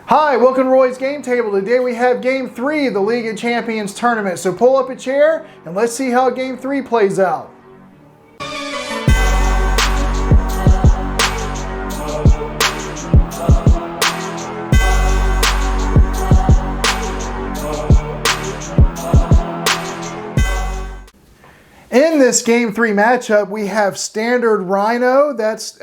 Hi, welcome to Roy's Game Table. Today we have Game 3 of the League of Champions tournament. So pull up a chair and let's see how Game 3 plays out. In this Game 3 matchup, we have standard Rhino. That's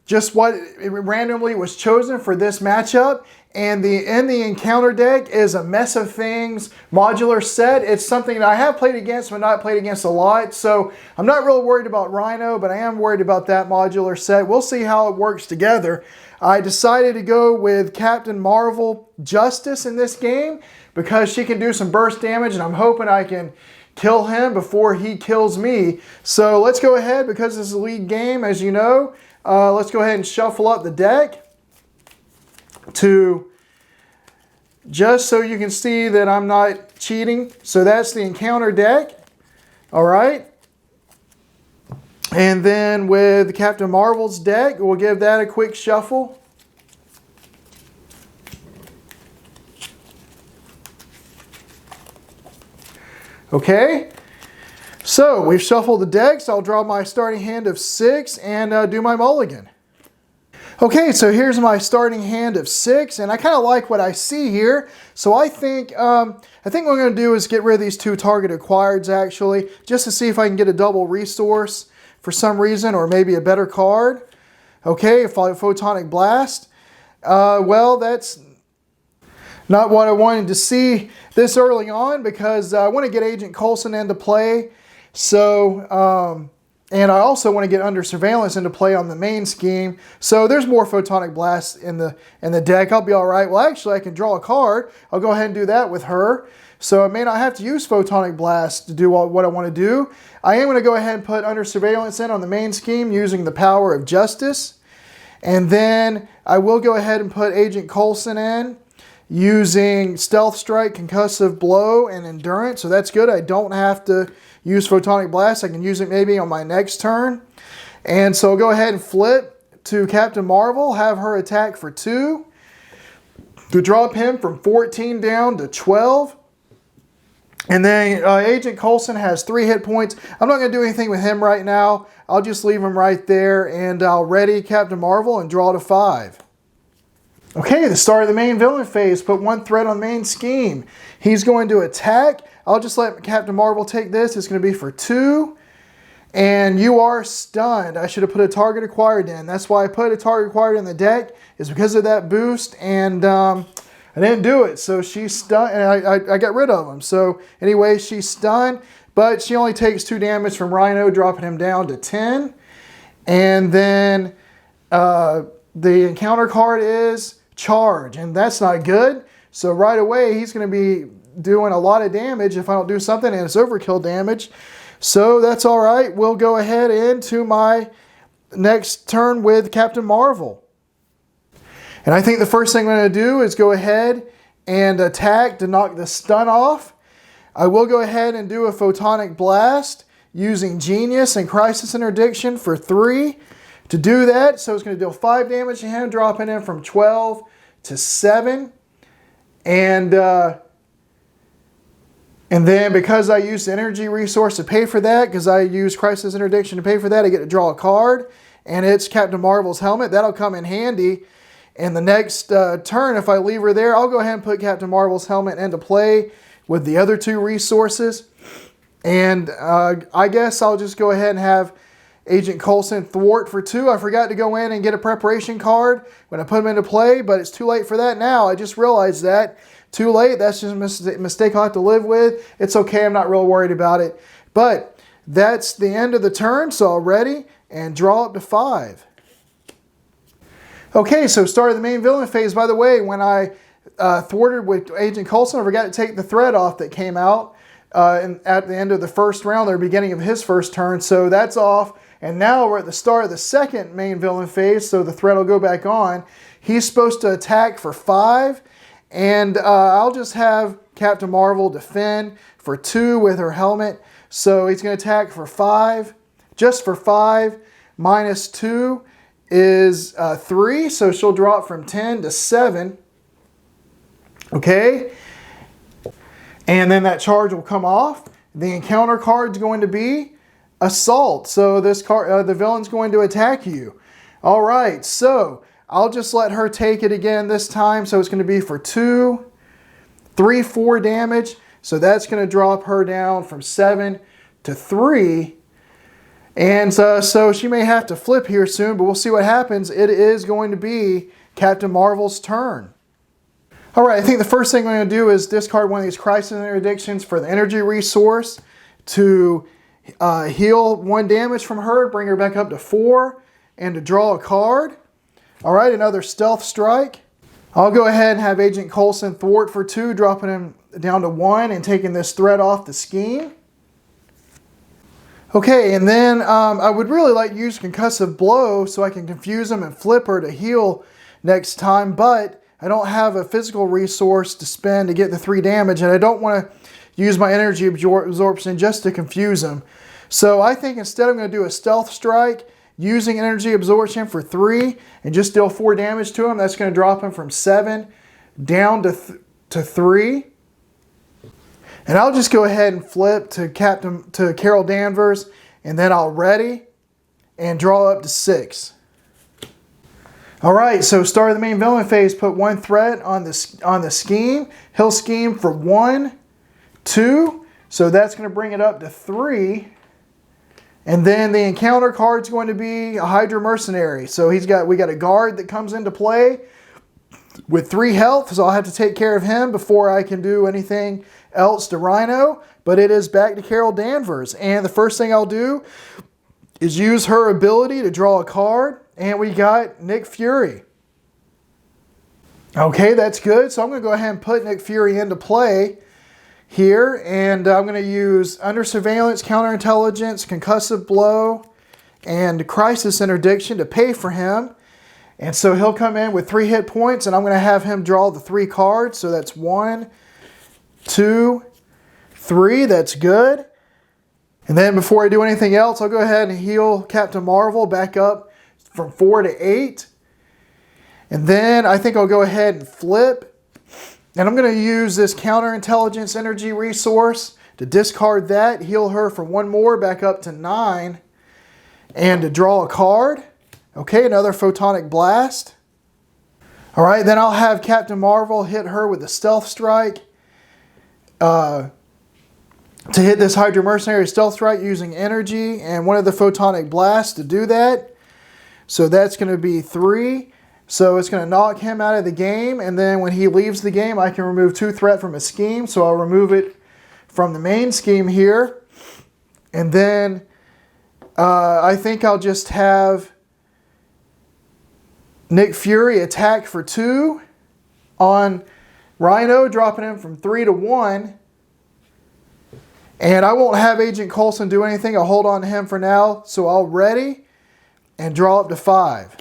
just what randomly was chosen for this matchup. And in the encounter deck is a Mess of Things modular set. It's something that I have played against, but not played against a lot. So I'm not real worried about Rhino, but I am worried about that modular set. We'll see how it works together. I decided to go with Captain Marvel Justice in this game because she can do some burst damage, and I'm hoping I can kill him before he kills me. So let's go ahead, because this is a league game, as you know. Let's go ahead and shuffle up the deck to just so you can see that I'm not cheating. So that's the encounter deck. All right. And then with Captain Marvel's deck, we'll give that a quick shuffle. Okay. So we've shuffled the decks. I'll draw my starting hand of 6 and do my mulligan. Okay, so here's my starting hand of 6, and I kind of like what I see here. So I think what I'm going to do is get rid of these 2 target acquireds, actually, just to see if I can get a double resource for some reason, or maybe a better card. Okay, Photonic Blast. Well, that's not what I wanted to see this early on, because I want to get Agent Coulson into play. So, and I also want to get Under Surveillance into play on the main scheme. So there's more Photonic Blasts in the deck. I'll be all right. Well, actually, I can draw a card. I'll go ahead and do that with her. So I may not have to use Photonic Blast to do what I want to do. I am going to go ahead and put Under Surveillance in on the main scheme using the power of Justice. And then I will go ahead and put Agent Coulson in using Stealth Strike, Concussive Blow, and Endurance. So that's good. I don't have to use Photonic Blast. I can use it maybe on my next turn. And so I'll go ahead and flip to Captain Marvel, have her attack for 2 to drop him from 14 down to 12. And then Agent Coulson has 3 hit points. I'm not going to do anything with him right now. I'll just leave him right there, and I'll ready Captain Marvel and draw to 5. Okay, the start of the main villain phase. Put 1 threat on the main scheme. He's going to attack. I'll just let Captain Marvel take this. It's going to be for 2. And you are stunned. I should have put a target acquired in. That's why I put a target acquired in the deck, is because of that boost. And I didn't do it. So she's stunned. And I got rid of him. So anyway, she's stunned. But she only takes 2 damage from Rhino, dropping him down to 10. And then the encounter card is Charge, and that's not good. So right away, he's going to be doing a lot of damage if I don't do something, and it's overkill damage. So that's all right. We'll go ahead into my next turn with Captain Marvel. And I think the first thing I'm going to do is go ahead and attack to knock the stun off. I will go ahead and do a Photonic Blast using Genius and Crisis Interdiction for 3. To do that, so it's going to deal 5 damage to him, dropping him from 12 to 7. And then because I used the energy resource to pay for that, because I used Crisis Interdiction to pay for that, I get to draw a card. And it's Captain Marvel's helmet. That'll come in handy. And the next turn, if I leave her there, I'll go ahead and put Captain Marvel's helmet into play with the other 2 resources. And I guess I'll just go ahead and have Agent Coulson thwart for 2. I forgot to go in and get a preparation card when I put him into play, but it's too late for that now. I just realized that. Too late. That's just a mistake I'll have to live with. It's okay. I'm not real worried about it. But that's the end of the turn, so I'll ready and draw up to 5. Okay, so start of the main villain phase. By the way, when I thwarted with Agent Coulson, I forgot to take the threat off that came out at the end of the first round, or beginning of his first turn. So that's off. And now we're at the start of the second main villain phase, so the threat will go back on. He's supposed to attack for 5, and I'll just have Captain Marvel defend for 2 with her helmet. So he's going to attack for 5, just for 5, minus 2 is 3, so she'll drop from 10 to 7. Okay, and then that charge will come off. The encounter card is going to be Assault. So this card, the villain's going to attack you. All right, so I'll just let her take it again this time. So it's going to be for 2, 3, 4 damage. So that's going to drop her down from 7 to 3. And so she may have to flip here soon, but we'll see what happens. It is going to be Captain Marvel's turn. All right, I think the first thing I'm going to do is discard one of these crisis interdictions for the energy resource to heal 1 damage from her, bring her back up to 4, and to draw a card. All right, another stealth strike. I'll go ahead and have Agent Coulson thwart for 2, dropping him down to 1 and taking this threat off the scheme. Okay, and then I would really like to use Concussive Blow so I can confuse him and flip her to heal next time, but I don't have a physical resource to spend to get the 3 damage, and I don't want to use my energy absorption just to confuse him. So I think instead I'm going to do a stealth strike using energy absorption for 3 and just deal 4 damage to him. That's going to drop him from 7 down to 3. And I'll just go ahead and flip to Carol Danvers, and then I'll ready and draw up to 6. All right, so start of the main villain phase, put 1 threat on the scheme. He'll scheme for 1, 2, so that's going to bring it up to 3. And then the encounter card's going to be a Hydra Mercenary. So we got a guard that comes into play with 3 health, so I'll have to take care of him before I can do anything else to Rhino. But it is back to Carol Danvers, and the first thing I'll do is use her ability to draw a card. And we got Nick Fury. Okay, that's good. So I'm going to go ahead and put Nick Fury into play here. And I'm going to use Under Surveillance, Counterintelligence, Concussive Blow, and Crisis Interdiction to pay for him. And so he'll come in with 3 hit points, and I'm going to have him draw the 3 cards. So that's 1, 2, 3. That's good. And then before I do anything else, I'll go ahead and heal Captain Marvel back up from 4 to 8. And then I think I'll go ahead and flip. And I'm going to use this counterintelligence energy resource to discard that, heal her for 1 more back up to 9, and to draw a card. Okay, another photonic blast. All right, then I'll have Captain Marvel hit her with a stealth strike to hit this Hydra Mercenary stealth strike using energy and one of the photonic blasts to do that. So that's going to be 3. So it's going to knock him out of the game. And then when he leaves the game, I can remove 2 threat from a scheme. So I'll remove it from the main scheme here. And then I think I'll just have Nick Fury attack for 2 on Rhino, dropping him from 3 to 1. And I won't have Agent Coulson do anything. I'll hold on to him for now. So I'll ready and draw up to 5.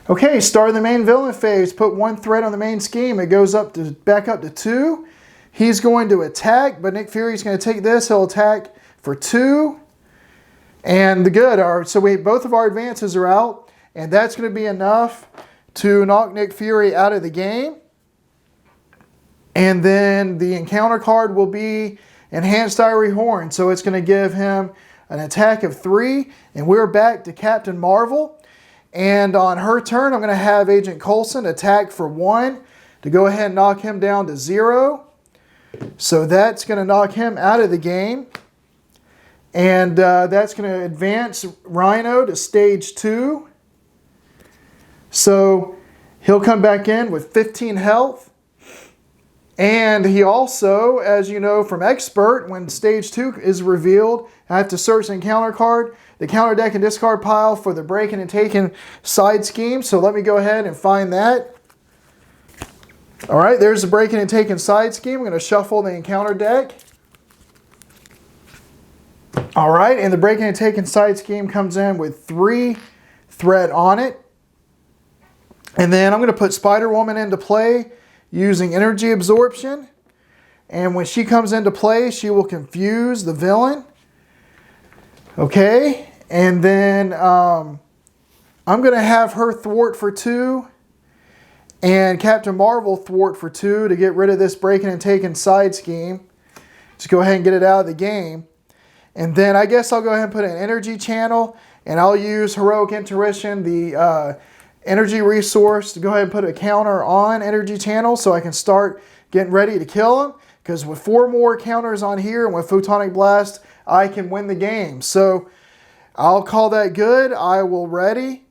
Okay, start of the main villain phase. Put 1 threat on the main scheme. It goes back up to 2. He's going to attack, but Nick Fury's going to take this. He'll attack for 2. And the good are, so both of our advances are out, and that's going to be enough to knock Nick Fury out of the game. And then the encounter card will be Enhanced Ivory Horn. So it's going to give him an attack of 3, and we're back to Captain Marvel. And on her turn, I'm going to have Agent Coulson attack for 1 to go ahead and knock him down to 0. So that's going to knock him out of the game. And that's going to advance Rhino to stage 2. So he'll come back in with 15 health. And he also, as you know from Expert, when stage 2 is revealed, I have to search the encounter card, the counter deck and discard pile for the breaking and taking side scheme. So let me go ahead and find that. All right, there's the breaking and taking side scheme. I'm going to shuffle the encounter deck. All right, and the breaking and taking side scheme comes in with 3 threat on it. And then I'm going to put Spider-Woman into play using energy absorption. And when she comes into play, she will confuse the villain. Okay, and then I'm going to have her thwart for 2. And Captain Marvel thwart for 2 to get rid of this breaking and taking side scheme. Just go ahead and get it out of the game. And then I guess I'll go ahead and put an energy channel, and I'll use Heroic Intuition, the energy resource, to go ahead and put a counter on energy channel so I can start getting ready to kill him. Because with 4 more counters on here and with Photonic Blast, I can win the game. So I'll call that good. I will ready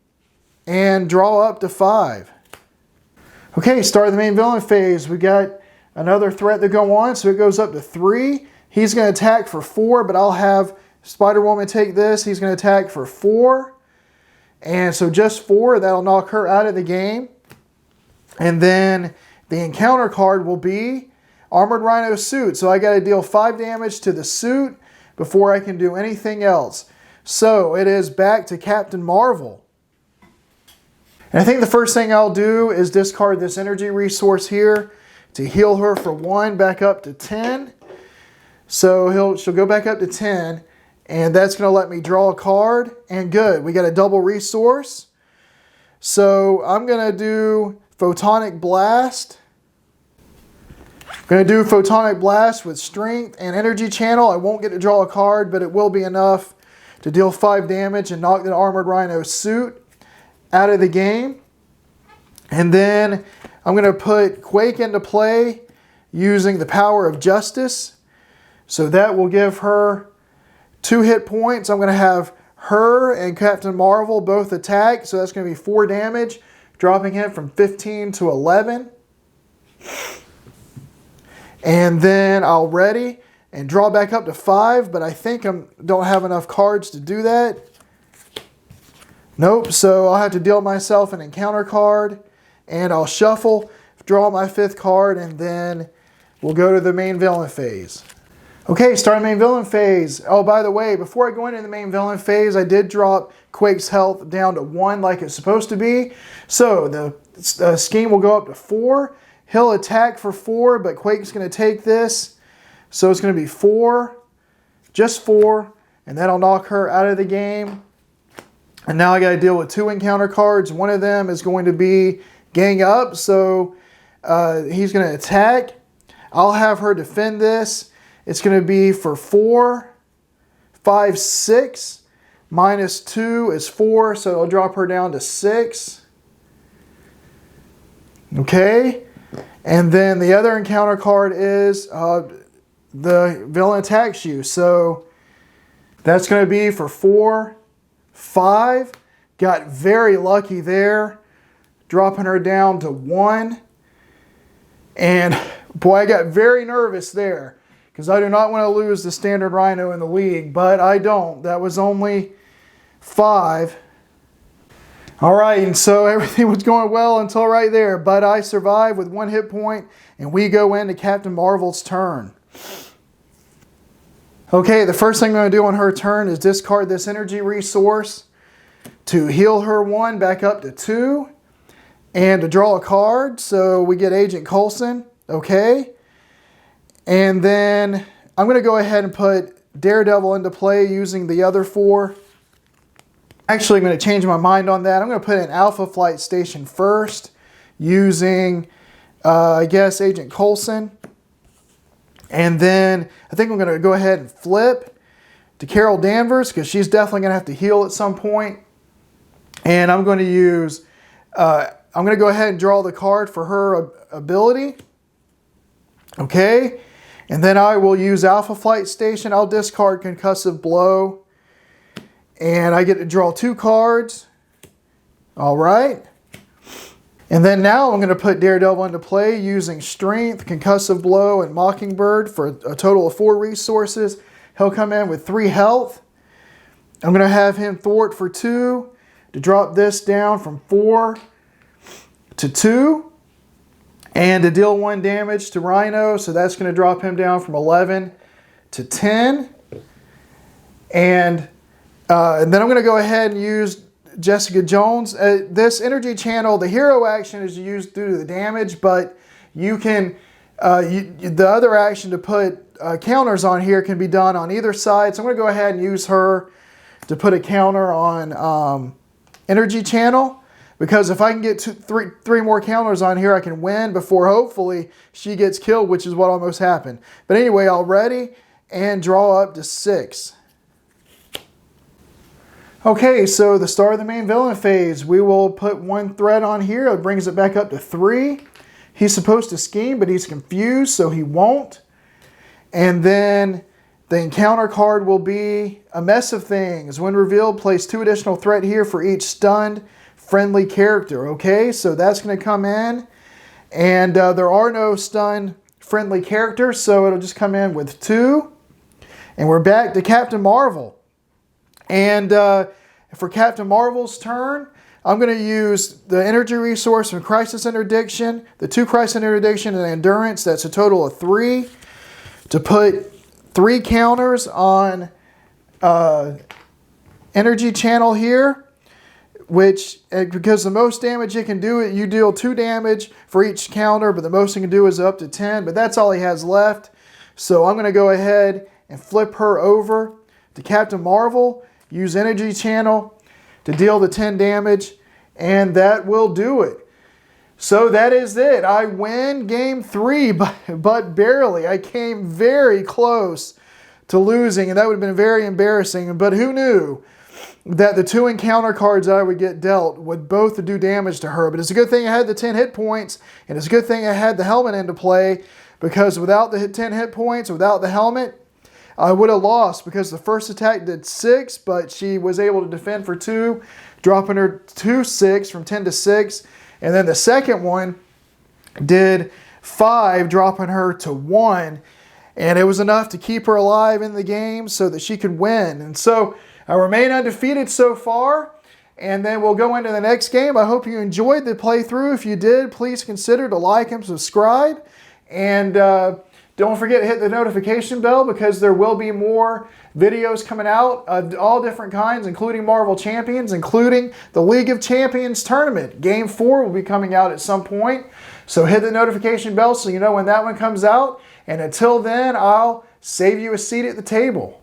and draw up to 5. Okay, start of the main villain phase. We got another threat to go on, so it goes up to 3. He's going to attack for 4, but I'll have Spider-Woman take this. He's going to attack for 4. And so just 4, that'll knock her out of the game. And then the encounter card will be Armored Rhino suit. So I got to deal 5 damage to the suit before I can do anything else. So it is back to Captain Marvel. And I think the first thing I'll do is discard this energy resource here to heal her for 1 back up to 10. So she'll go back up to 10, and that's going to let me draw a card. And good, we got a double resource. So I'm going to do Photonic Blast. I'm going to do Photonic Blast with Strength and Energy Channel. I won't get to draw a card, but it will be enough to deal 5 damage and knock the Armored Rhino suit out of the game. And then I'm going to put Quake into play using the power of Justice. So that will give her 2 hit points. I'm going to have her and Captain Marvel both attack. So that's going to be 4 damage, dropping him from 15 to 11. And then I'll ready and draw back up to 5, but I think I don't have enough cards to do that. Nope, so I'll have to deal myself an encounter card, and I'll shuffle, draw my 5th card, and then we'll go to the main villain phase. Okay, start main villain phase. Oh, by the way, before I go into the main villain phase, I did drop Quake's health down to 1 like it's supposed to be. So the scheme will go up to 4. He'll attack for 4, but Quake's going to take this. So it's going to be 4, just 4, and that'll knock her out of the game. And now I got to deal with 2 encounter cards. One of them is going to be Gang Up, so he's going to attack. I'll have her defend this. It's going to be for 4, 5, 6. Minus 2 is 4, so I'll drop her down to 6. Okay. And then the other encounter card is the villain attacks you. So that's going to be for 4, 5. Got very lucky there, dropping her down to 1. And boy, I got very nervous there because I do not want to lose the standard Rhino in the league, but I don't. That was only 5. All right, and so everything was going well until right there, but I survived with 1 hit point, and we go into Captain Marvel's turn. Okay, the first thing I'm going to do on her turn is discard this energy resource to heal her 1 back up to 2, and to draw a card. So we get Agent Coulson, okay. And then I'm going to go ahead and put Daredevil into play using the other 4. Actually, I'm going to change my mind on that. I'm going to put an Alpha Flight Station first using, I guess, Agent Coulson. And then I think I'm going to go ahead and flip to Carol Danvers because she's definitely going to have to heal at some point. And I'm going to use, I'm going to go ahead and draw the card for her ability. Okay. And then I will use Alpha Flight Station. I'll discard Concussive Blow. And I get to draw 2 cards. All right. And then now I'm going to put Daredevil into play using Strength, Concussive Blow, and Mockingbird for a total of 4 resources. He'll come in with 3 health. I'm going to have him thwart for 2 to drop this down from 4 to 2. And to deal 1 damage to Rhino. So that's going to drop him down from 11 to 10. And then I'm going to go ahead and use Jessica Jones. This energy channel, the hero action is used due to the damage, but you can, the other action to put counters on here can be done on either side. So I'm going to go ahead and use her to put a counter on energy channel. Because if I can get three more counters on here, I can win before hopefully she gets killed, which is what almost happened. But anyway, I'll ready and draw up to 6. Okay, so the start of the main villain phase, we will put 1 threat on here. It brings it back up to 3. He's supposed to scheme, but he's confused, so he won't. And then the encounter card will be a mess of things. When revealed, place 2 additional threat here for each stunned friendly character. Okay, so that's going to come in. And there are no stunned friendly characters, so it'll just come in with 2. And we're back to Captain Marvel. And for Captain Marvel's turn, I'm going to use the energy resource from Crisis Interdiction, the 2 Crisis Interdiction and Endurance, that's a total of 3, to put 3 counters on Energy Channel here, which, because the most damage it can do, you deal 2 damage for each counter, but the most it can do is up to 10, but that's all he has left. So I'm going to go ahead and flip her over to Captain Marvel, use Energy Channel to deal the 10 damage, and that will do it. So that is it. I win game 3, but barely. I came very close to losing, and that would have been very embarrassing. But who knew that the 2 encounter cards I would get dealt would both do damage to her. But it's a good thing I had the 10 hit points, and it's a good thing I had the helmet into play, because without the 10 hit points, without the helmet, I would have lost, because the first attack did 6, but she was able to defend for 2, dropping her to 6 from 10 to 6. And then the second one did 5, dropping her to 1. And it was enough to keep her alive in the game so that she could win. And so I remain undefeated so far. And then we'll go into the next game. I hope you enjoyed the playthrough. If you did, please consider to like and subscribe. And don't forget to hit the notification bell, because there will be more videos coming out of all different kinds, including Marvel Champions, including the League of Champions tournament. Game 4 will be coming out at some point. So hit the notification bell so you know when that one comes out. And until then, I'll save you a seat at the table.